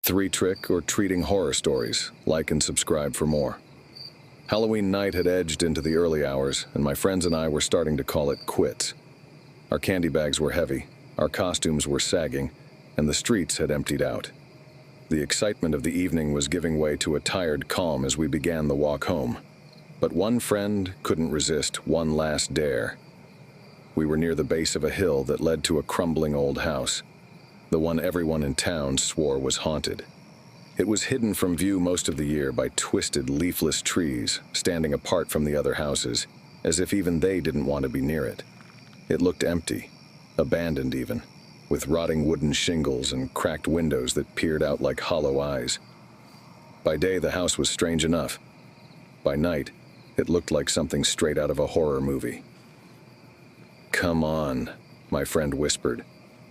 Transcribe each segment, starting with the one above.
3 trick or treating horror stories. Like and subscribe for more. Halloween night had edged into the early hours, and my friends and I were starting to call it quits. Our candy bags were heavy, our costumes were sagging, and the streets had emptied out. The excitement of the evening was giving way to a tired calm as we began the walk home. But one friend couldn't resist one last dare. We were near the base of a hill that led to a crumbling old house, the one everyone in town swore was haunted. It was hidden from view most of the year by twisted, leafless trees standing apart from the other houses, as if even they didn't want to be near it. It looked empty, abandoned even, with rotting wooden shingles and cracked windows that peered out like hollow eyes. By day, the house was strange enough. By night, it looked like something straight out of a horror movie. "Come on," my friend whispered,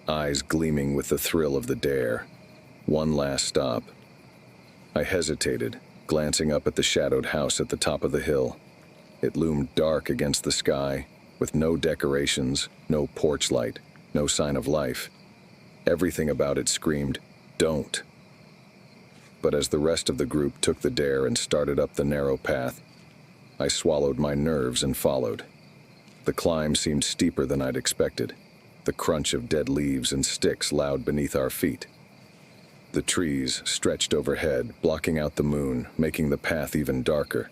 eyes gleaming with the thrill of the dare. One last stop. I hesitated, glancing up at the shadowed house at the top of the hill. It loomed dark against the sky, with no decorations, no porch light, no sign of life. Everything about it screamed, "Don't." But as the rest of the group took the dare and started up the narrow path, I swallowed my nerves and followed. The climb seemed steeper than I'd expected, the crunch of dead leaves and sticks loud beneath our feet. The trees stretched overhead, blocking out the moon, making the path even darker.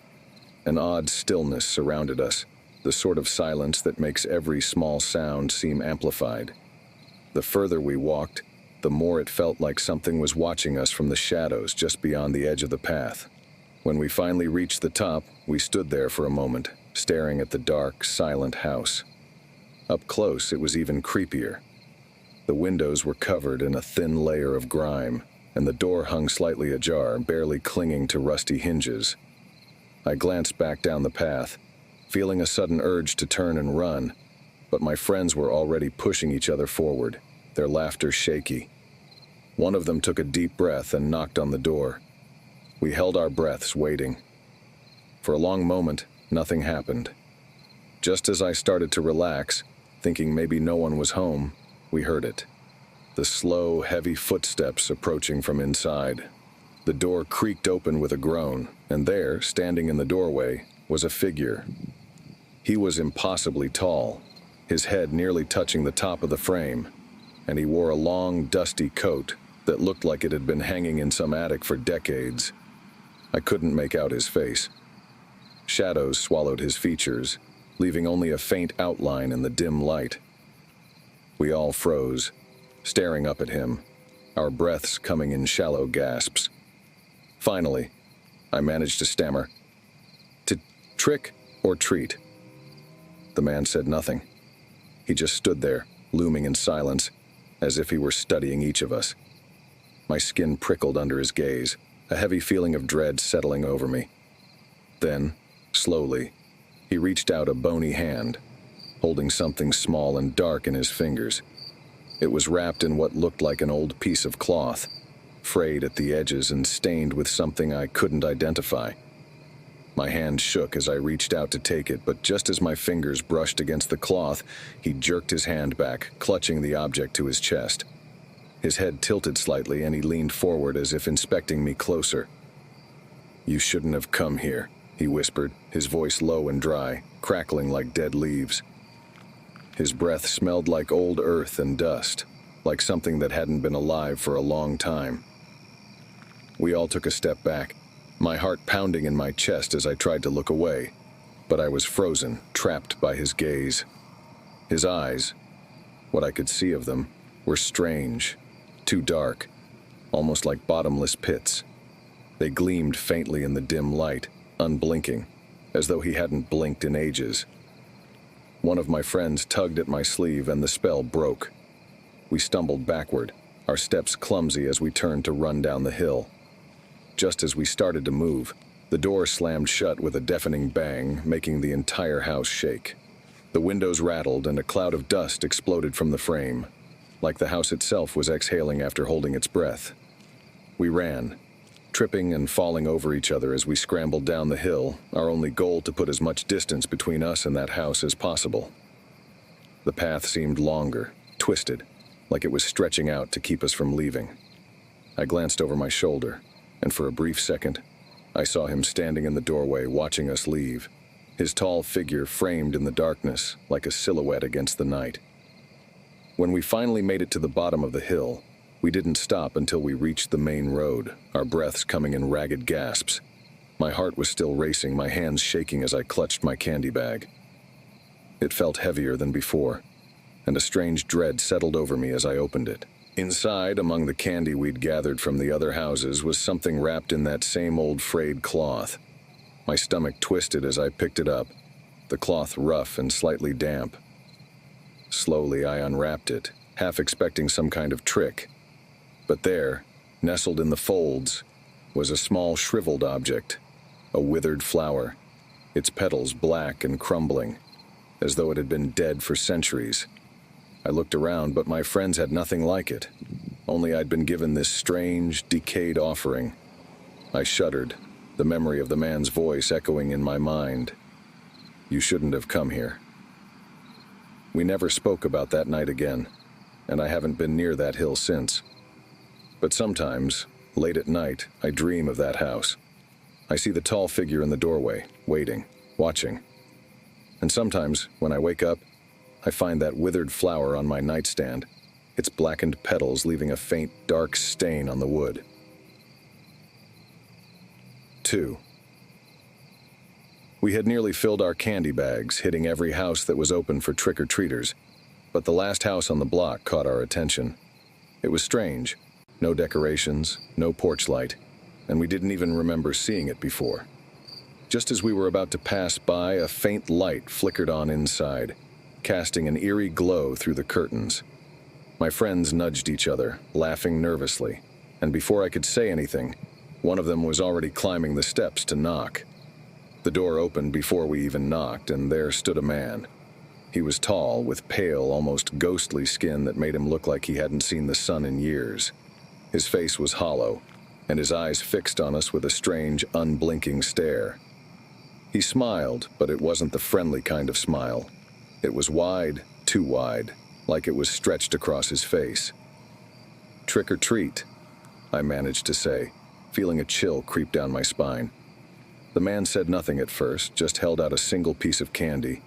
An odd stillness surrounded us, the sort of silence that makes every small sound seem amplified. The further we walked, the more it felt like something was watching us from the shadows just beyond the edge of the path. When we finally reached the top, we stood there for a moment, staring at the dark, silent house. Up close, it was even creepier. The windows were covered in a thin layer of grime, and the door hung slightly ajar, barely clinging to rusty hinges. I glanced back down the path, feeling a sudden urge to turn and run, but my friends were already pushing each other forward, their laughter shaky. One of them took a deep breath and knocked on the door. We held our breaths, waiting. For a long moment, nothing happened. Just as I started to relax, thinking maybe no one was home, we heard it. The slow, heavy footsteps approaching from inside. The door creaked open with a groan, and there, standing in the doorway, was a figure. He was impossibly tall, his head nearly touching the top of the frame, and he wore a long, dusty coat that looked like it had been hanging in some attic for decades. I couldn't make out his face. Shadows swallowed his features, leaving only a faint outline in the dim light. We all froze, staring up at him, our breaths coming in shallow gasps. Finally, I managed to stammer, "To trick or treat?" The man said nothing. He just stood there, looming in silence, as if he were studying each of us. My skin prickled under his gaze, a heavy feeling of dread settling over me. Then, slowly, he reached out a bony hand, holding something small and dark in his fingers. It was wrapped in what looked like an old piece of cloth, frayed at the edges and stained with something I couldn't identify. My hand shook as I reached out to take it, but just as my fingers brushed against the cloth, he jerked his hand back, clutching the object to his chest. His head tilted slightly and he leaned forward as if inspecting me closer. "You shouldn't have come here," he whispered, his voice low and dry, crackling like dead leaves. His breath smelled like old earth and dust, like something that hadn't been alive for a long time. We all took a step back, my heart pounding in my chest as I tried to look away, but I was frozen, trapped by his gaze. His eyes, what I could see of them, were strange, too dark, almost like bottomless pits. They gleamed faintly in the dim light, unblinking, as though he hadn't blinked in ages. One of my friends tugged at my sleeve and the spell broke. We stumbled backward, our steps clumsy as we turned to run down the hill. Just as we started to move, the door slammed shut with a deafening bang, making the entire house shake. The windows rattled and a cloud of dust exploded from the frame, like the house itself was exhaling after holding its breath. We ran, tripping and falling over each other as we scrambled down the hill, our only goal to put as much distance between us and that house as possible. The path seemed longer, twisted, like it was stretching out to keep us from leaving. I glanced over my shoulder, and for a brief second, I saw him standing in the doorway watching us leave, his tall figure framed in the darkness like a silhouette against the night. When we finally made it to the bottom of the hill, we didn't stop until we reached the main road, our breaths coming in ragged gasps. My heart was still racing, my hands shaking as I clutched my candy bag. It felt heavier than before, and a strange dread settled over me as I opened it. Inside, among the candy we'd gathered from the other houses, was something wrapped in that same old frayed cloth. My stomach twisted as I picked it up, the cloth rough and slightly damp. Slowly, I unwrapped it, half expecting some kind of trick. But there, nestled in the folds, was a small shriveled object, a withered flower, its petals black and crumbling, as though it had been dead for centuries. I looked around, but my friends had nothing like it. Only I'd been given this strange, decayed offering. I shuddered, the memory of the man's voice echoing in my mind. "You shouldn't have come here." We never spoke about that night again, and I haven't been near that hill since. But sometimes, late at night, I dream of that house. I see the tall figure in the doorway, waiting, watching. And sometimes, when I wake up, I find that withered flower on my nightstand, its blackened petals leaving a faint, dark stain on the wood. 2. We had nearly filled our candy bags, hitting every house that was open for trick-or-treaters, but the last house on the block caught our attention. It was strange. No decorations, no porch light, and we didn't even remember seeing it before. Just as we were about to pass by, a faint light flickered on inside, casting an eerie glow through the curtains. My friends nudged each other, laughing nervously, and before I could say anything, one of them was already climbing the steps to knock. The door opened before we even knocked, and there stood a man. He was tall, with pale, almost ghostly skin that made him look like he hadn't seen the sun in years. His face was hollow, and his eyes fixed on us with a strange, unblinking stare. He smiled, but it wasn't the friendly kind of smile. It was wide, too wide, like it was stretched across his face. "Trick or treat," I managed to say, feeling a chill creep down my spine. The man said nothing at first, just held out a single piece of candy,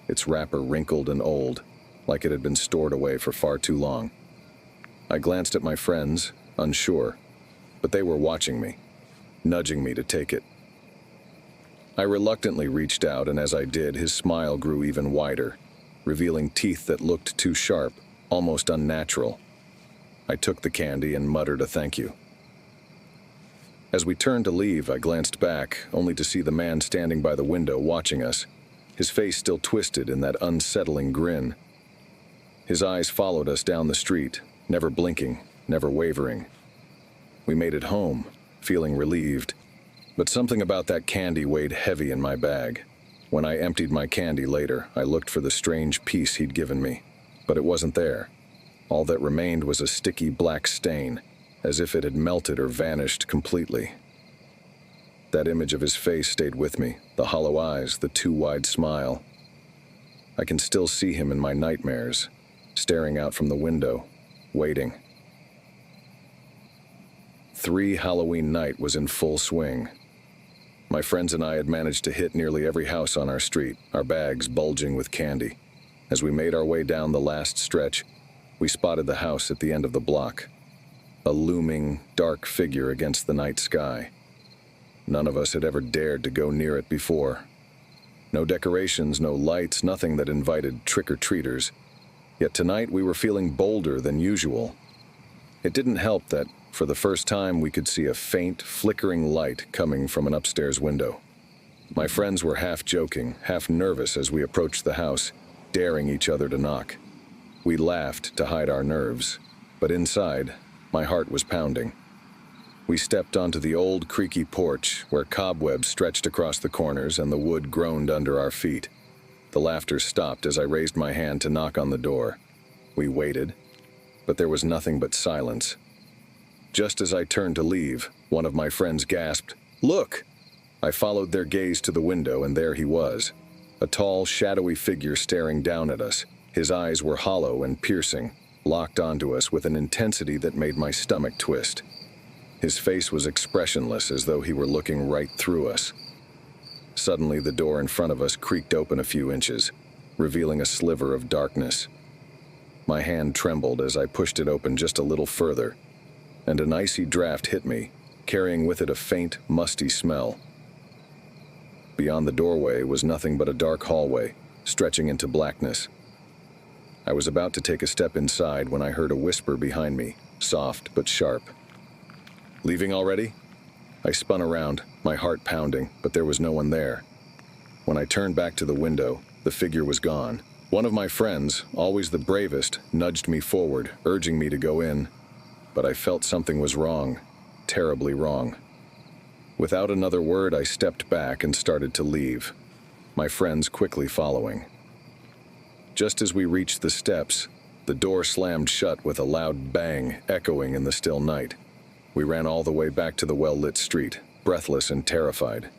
its wrapper wrinkled and old, like it had been stored away for far too long. I glanced at my friends, unsure, but they were watching me, nudging me to take it. I reluctantly reached out, and as I did, his smile grew even wider, revealing teeth that looked too sharp, almost unnatural. I took the candy and muttered a thank you. As we turned to leave, I glanced back, only to see the man standing by the window watching us, his face still twisted in that unsettling grin. His eyes followed us down the street, never blinking, never wavering. We made it home, feeling relieved, but something about that candy weighed heavy in my bag. When I emptied my candy later, I looked for the strange piece he'd given me, but it wasn't there. All that remained was a sticky black stain, as if it had melted or vanished completely. That image of his face stayed with me, the hollow eyes, the too wide smile. I can still see him in my nightmares, staring out from the window, waiting. 3 Halloween night was in full swing. My friends and I had managed to hit nearly every house on our street, our bags bulging with candy. As we made our way down the last stretch, we spotted the house at the end of the block, a looming, dark figure against the night sky. None of us had ever dared to go near it before. No decorations, no lights, nothing that invited trick-or-treaters. Yet tonight we were feeling bolder than usual. It didn't help that, for the first time, we could see a faint, flickering light coming from an upstairs window. My friends were half joking, half nervous as we approached the house, daring each other to knock. We laughed to hide our nerves, but inside, my heart was pounding. We stepped onto the old, creaky porch, where cobwebs stretched across the corners and the wood groaned under our feet. The laughter stopped as I raised my hand to knock on the door. We waited, but there was nothing but silence. Just as I turned to leave, one of my friends gasped, "Look!" I followed their gaze to the window, and there he was, a tall, shadowy figure staring down at us. His eyes were hollow and piercing, locked onto us with an intensity that made my stomach twist. His face was expressionless, as though he were looking right through us. Suddenly, the door in front of us creaked open a few inches, revealing a sliver of darkness. My hand trembled as I pushed it open just a little further, and an icy draft hit me, carrying with it a faint, musty smell. Beyond the doorway was nothing but a dark hallway, stretching into blackness. I was about to take a step inside when I heard a whisper behind me, soft but sharp. "Leaving already?" I spun around, my heart pounding, but there was no one there. When I turned back to the window, the figure was gone. One of my friends, always the bravest, nudged me forward, urging me to go in, but I felt something was wrong, terribly wrong. Without another word, I stepped back and started to leave, my friends quickly following. Just as we reached the steps, the door slammed shut with a loud bang echoing in the still night. We ran all the way back to the well-lit street, breathless and terrified.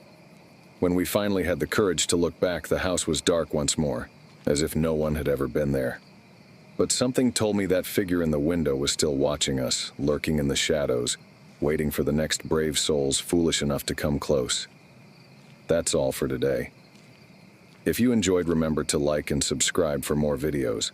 When we finally had the courage to look back, the house was dark once more, as if no one had ever been there. But something told me that figure in the window was still watching us, lurking in the shadows, waiting for the next brave souls foolish enough to come close. That's all for today. If you enjoyed, remember to like and subscribe for more videos.